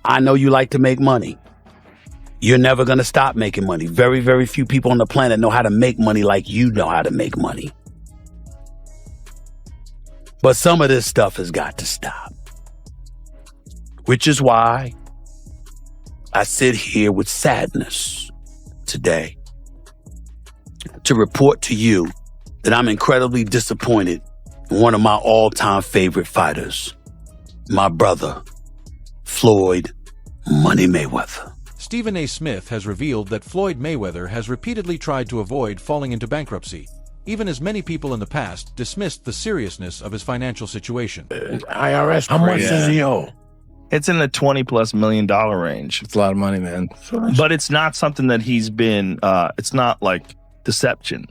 I know you like to make money. You're never going to stop making money. Very, very few people on the planet know how to make money like you know how to make money. But some of this stuff has got to stop. Which is why I sit here with sadness today to report to you that I'm incredibly disappointed in one of my all-time favorite fighters, my brother, Floyd Money Mayweather. Stephen A. Smith has revealed that Floyd Mayweather has repeatedly tried to avoid falling into bankruptcy, even as many people in the past dismissed the seriousness of his financial situation. IRS, how much does he owe? It's in the $20+ million range. It's a lot of money, man. But it's not something that he's been, it's not like deception.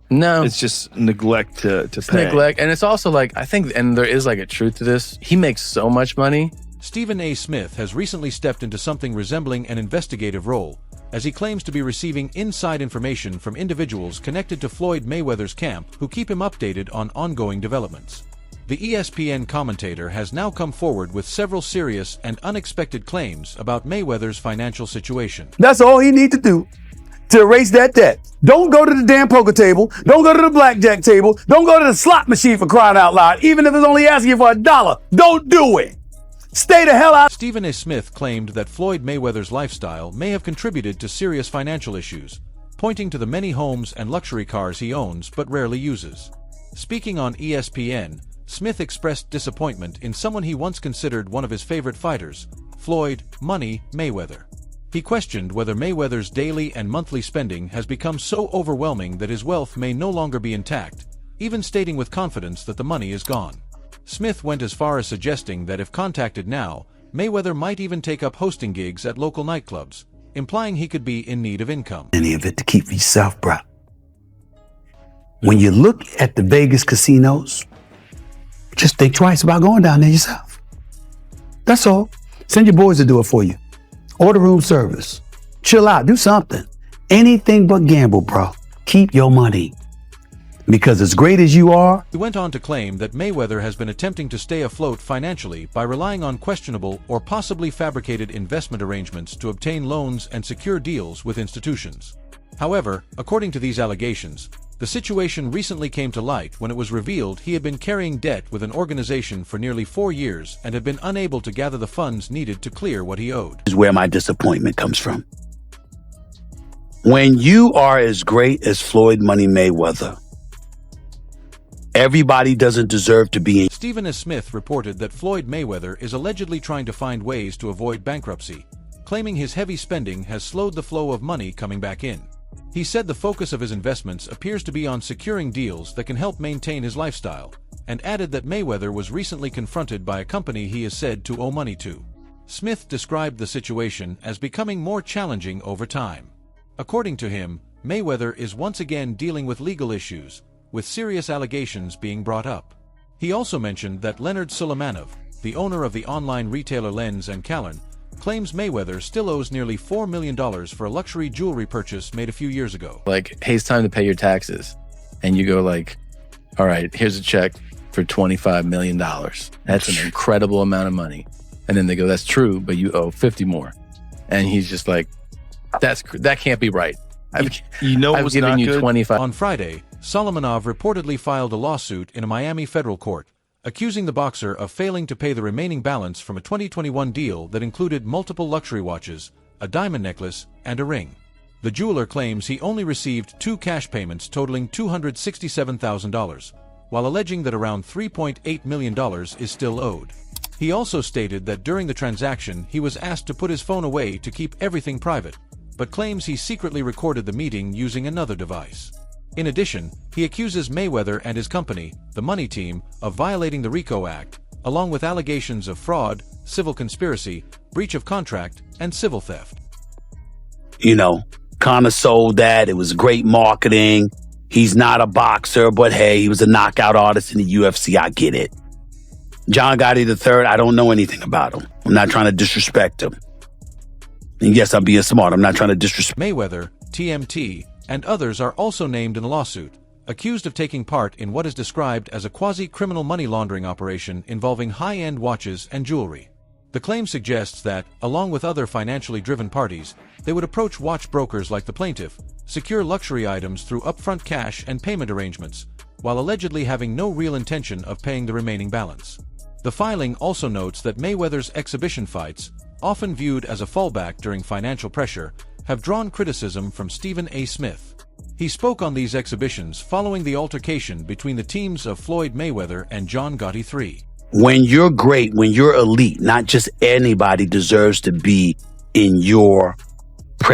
No. It's just neglect to pay. Neglect. And it's also like, I think, and there is like a truth to this, he makes so much money. Stephen A. Smith has recently stepped into something resembling an investigative role, as he claims to be receiving inside information from individuals connected to Floyd Mayweather's camp who keep him updated on ongoing developments. The ESPN commentator has now come forward with several serious and unexpected claims about Mayweather's financial situation. That's all he needs to do to erase that debt. Don't go to the damn poker table. Don't go to the blackjack table. Don't go to the slot machine, for crying out loud, even if it's only asking you for $1. Don't do it. Stay the hell out. Stephen A. Smith claimed that Floyd Mayweather's lifestyle may have contributed to serious financial issues, pointing to the many homes and luxury cars he owns but rarely uses. Speaking on ESPN, Smith expressed disappointment in someone he once considered one of his favorite fighters, Floyd Money Mayweather. He questioned whether Mayweather's daily and monthly spending has become so overwhelming that his wealth may no longer be intact, even stating with confidence that the money is gone. Smith went as far as suggesting that if contacted now, Mayweather might even take up hosting gigs at local nightclubs, implying he could be in need of income. Any of it to keep yourself, bro. When you look at the Vegas casinos, just think twice about going down there yourself. That's all. Send your boys to do it for you. Order room service. Chill out. Do something. Anything but gamble, bro. Keep your money. Because as great as you are... He went on to claim that Mayweather has been attempting to stay afloat financially by relying on questionable or possibly fabricated investment arrangements to obtain loans and secure deals with institutions. However, according to these allegations, the situation recently came to light when it was revealed he had been carrying debt with an organization for nearly 4 years and had been unable to gather the funds needed to clear what he owed. Is where my disappointment comes from. When you are as great as Floyd Money Mayweather, everybody doesn't deserve to be in. Stephen A. Smith reported that Floyd Mayweather is allegedly trying to find ways to avoid bankruptcy, claiming his heavy spending has slowed the flow of money coming back in. He said the focus of his investments appears to be on securing deals that can help maintain his lifestyle, and added that Mayweather was recently confronted by a company he is said to owe money to. Smith described the situation as becoming more challenging over time. According to him, Mayweather is once again dealing with legal issues, with serious allegations being brought up. He also mentioned that Leonard Sulamanov, the owner of the online retailer Lens & Callan, claims Mayweather still owes nearly $4 million for a luxury jewelry purchase made a few years ago. Like, hey, it's time to pay your taxes. And you go like, all right, here's a check for $25 million. That's an incredible amount of money. And then they go, that's true, but you owe 50 more. And he's just like, that can't be right. I've given you 25. On Friday, Solomonov reportedly filed a lawsuit in a Miami federal court, accusing the boxer of failing to pay the remaining balance from a 2021 deal that included multiple luxury watches, a diamond necklace, and a ring. The jeweler claims he only received 2 cash payments totaling $267,000, while alleging that around $3.8 million is still owed. He also stated that during the transaction he was asked to put his phone away to keep everything private, but claims he secretly recorded the meeting using another device. In addition, he accuses Mayweather and his company, the Money Team, of violating the RICO Act, along with allegations of fraud, civil conspiracy, breach of contract, and civil theft. You know, kind of sold that. It was great marketing. He's not a boxer, but hey, he was a knockout artist in the UFC. I get it. John Gotti III, I don't know anything about him. I'm not trying to disrespect him. And yes, I'm being smart. I'm not trying to disrespect. Mayweather, TMT, and others are also named in the lawsuit, accused of taking part in what is described as a quasi-criminal money laundering operation involving high-end watches and jewelry. The claim suggests that, along with other financially driven parties, they would approach watch brokers like the plaintiff, secure luxury items through upfront cash and payment arrangements, while allegedly having no real intention of paying the remaining balance. The filing also notes that Mayweather's exhibition fights, often viewed as a fallback during financial pressure, have drawn criticism from Stephen A. Smith. He spoke on these exhibitions following the altercation between the teams of Floyd Mayweather and John Gotti III. When you're great, when you're elite, not just anybody deserves to be in your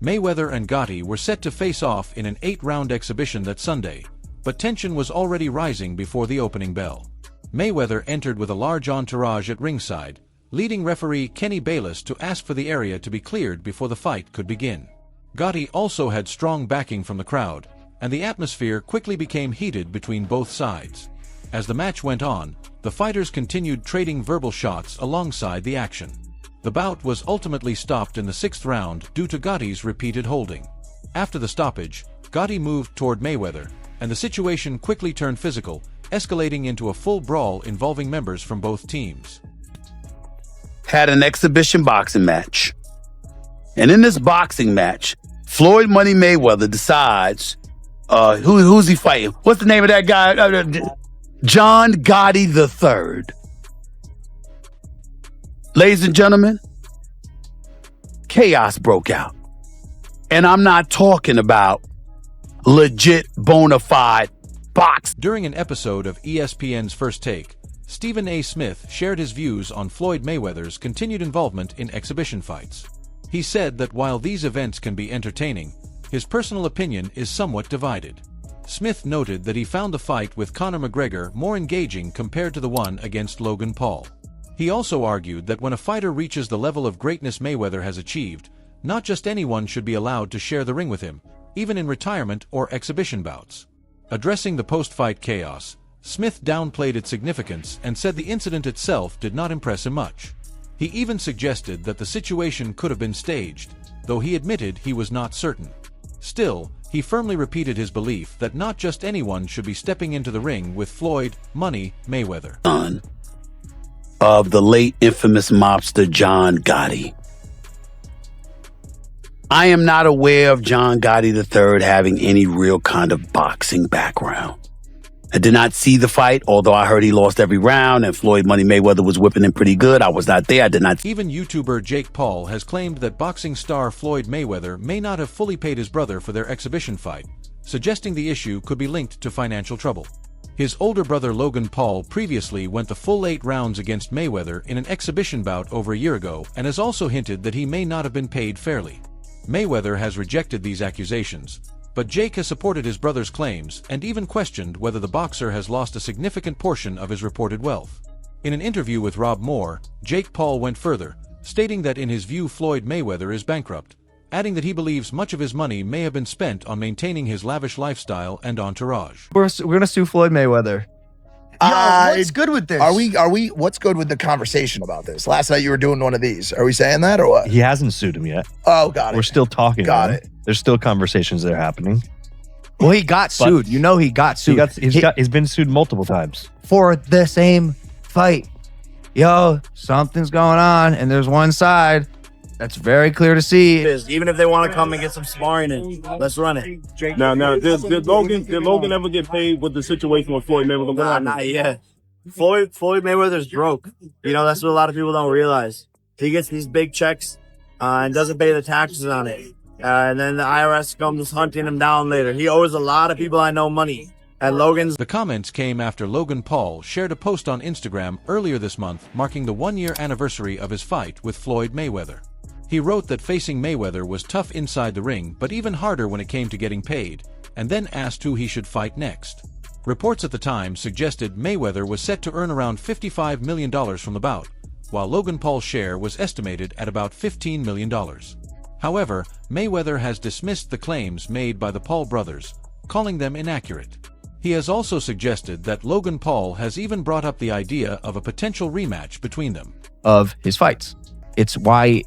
Mayweather and Gotti were set to face off in an 8-round exhibition that Sunday, but tension was already rising before the opening bell. Mayweather entered with a large entourage at ringside, leading referee Kenny Bayless to ask for the area to be cleared before the fight could begin. Gotti also had strong backing from the crowd, and the atmosphere quickly became heated between both sides. As the match went on, the fighters continued trading verbal shots alongside the action. The bout was ultimately stopped in the 6th round due to Gotti's repeated holding. After the stoppage, Gotti moved toward Mayweather, and the situation quickly turned physical, escalating into a full brawl involving members from both teams. Had an exhibition boxing match. And in this boxing match, Floyd Money Mayweather decides, who's he fighting? What's the name of that guy? John Gotti III. Ladies and gentlemen, chaos broke out. And I'm not talking about legit bona fide box. During an episode of ESPN's First Take, Stephen A. Smith shared his views on Floyd Mayweather's continued involvement in exhibition fights. He said that while these events can be entertaining, his personal opinion is somewhat divided. Smith noted that he found the fight with Conor McGregor more engaging compared to the one against Logan Paul. He also argued that when a fighter reaches the level of greatness Mayweather has achieved, not just anyone should be allowed to share the ring with him, even in retirement or exhibition bouts. Addressing the post-fight chaos, Smith downplayed its significance and said the incident itself did not impress him much. He even suggested that the situation could have been staged, though he admitted he was not certain. Still, he firmly repeated his belief that not just anyone should be stepping into the ring with Floyd Money Mayweather. Son of the late infamous mobster John Gotti. I am not aware of John Gotti III having any real kind of boxing background. I did not see the fight, although I heard he lost every round and Floyd Money Mayweather was whipping him pretty good. I was not there. I did not. Even YouTuber Jake Paul has claimed that boxing star Floyd Mayweather may not have fully paid his brother for their exhibition fight, suggesting the issue could be linked to financial trouble. His older brother Logan Paul previously went the full 8 rounds against Mayweather in an exhibition bout over a year ago and has also hinted that he may not have been paid fairly. Mayweather has rejected these accusations, but Jake has supported his brother's claims and even questioned whether the boxer has lost a significant portion of his reported wealth. In an interview with Rob Moore, Jake Paul went further, stating that in his view Floyd Mayweather is bankrupt, adding that he believes much of his money may have been spent on maintaining his lavish lifestyle and entourage. We're gonna sue Floyd Mayweather. What's good with this? Are we? What's good with the conversation about this? Last night you were doing one of these. Are we saying that or what? He hasn't sued him yet. Oh, got it. We're still talking. Got it. There's still conversations that are happening. Well, he got sued. You know he got sued. He's been sued multiple times. For the same fight. Yo, something's going on, and there's one side that's very clear to see. Even if they want to come and get some sparring in, let's run it. Now, did Logan ever get paid with the situation with Floyd Mayweather? Nah, not yet. Floyd Mayweather's broke. You know, that's what a lot of people don't realize. He gets these big checks and doesn't pay the taxes on it. And then the IRS comes hunting him down later. He owes a lot of people I know money. And The comments came after Logan Paul shared a post on Instagram earlier this month marking the 1-year anniversary of his fight with Floyd Mayweather. He wrote that facing Mayweather was tough inside the ring, but even harder when it came to getting paid, and then asked who he should fight next. Reports at the time suggested Mayweather was set to earn around $55 million from the bout, while Logan Paul's share was estimated at about $15 million. However, Mayweather has dismissed the claims made by the Paul brothers, calling them inaccurate. He has also suggested that Logan Paul has even brought up the idea of a potential rematch between them. Of his fights. It's why,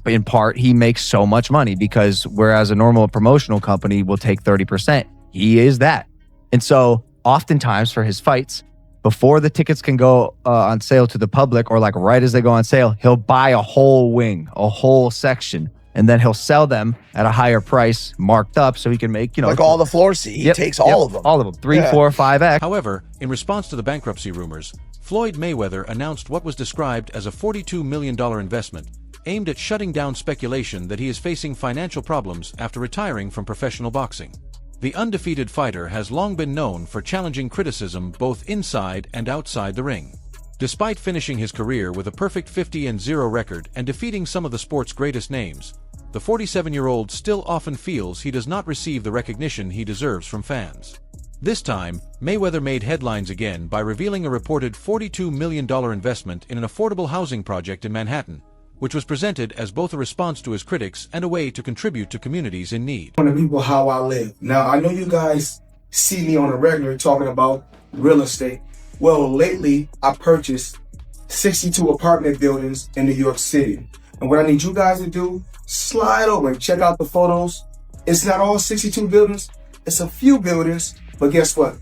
in part, he makes so much money, because whereas a normal promotional company will take 30%, he is that. And so oftentimes for his fights, before the tickets can go on sale to the public, or like right as they go on sale, he'll buy a whole wing, a whole section, and then he'll sell them at a higher price, marked up, so he can make, you know, like all the floor seat. He takes all of them. All of them. 3, 4, 5X. However, in response to the bankruptcy rumors, Floyd Mayweather announced what was described as a $42 million investment aimed at shutting down speculation that he is facing financial problems after retiring from professional boxing. The undefeated fighter has long been known for challenging criticism both inside and outside the ring. Despite finishing his career with a perfect 50-0 record and defeating some of the sport's greatest names, the 47-year-old still often feels he does not receive the recognition he deserves from fans. This time, Mayweather made headlines again by revealing a reported $42 million investment in an affordable housing project in Manhattan, which was presented as both a response to his critics and a way to contribute to communities in need. On the people how I live. Now, I know you guys see me on a regular talking about real estate. Well, lately, I purchased 62 apartment buildings in New York City. And what I need you guys to do, slide over and check out the photos. It's not all 62 buildings. It's a few buildings. But guess what?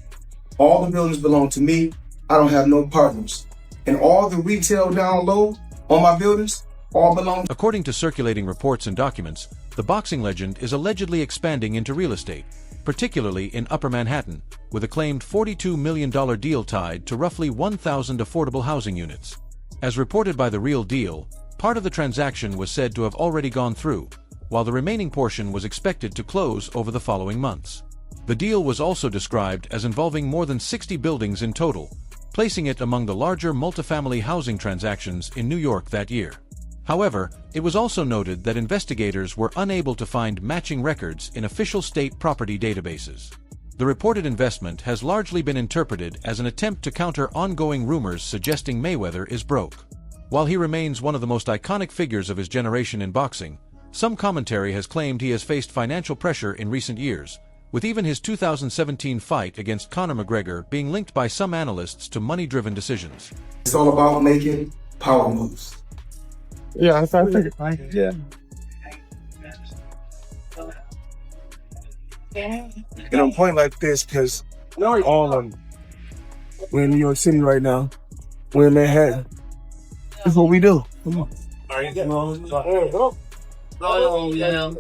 All the buildings belong to me. I don't have no partners. And all the retail down low on my buildings all belong. According to circulating reports and documents, the boxing legend is allegedly expanding into real estate, particularly in Upper Manhattan, with a claimed $42 million deal tied to roughly 1,000 affordable housing units. As reported by The Real Deal, part of the transaction was said to have already gone through, while the remaining portion was expected to close over the following months. The deal was also described as involving more than 60 buildings in total, placing it among the larger multifamily housing transactions in New York that year. However, it was also noted that investigators were unable to find matching records in official state property databases. The reported investment has largely been interpreted as an attempt to counter ongoing rumors suggesting Mayweather is broke. While he remains one of the most iconic figures of his generation in boxing, some commentary has claimed he has faced financial pressure in recent years, with even his 2017 fight against Conor McGregor being linked by some analysts to money-driven decisions. It's all about making power moves. Yeah, I think. Yeah. And I'm pointing like this because all of them, we're in New York City right now. We're in Manhattan. That's what we do. Come on. Oh, yeah.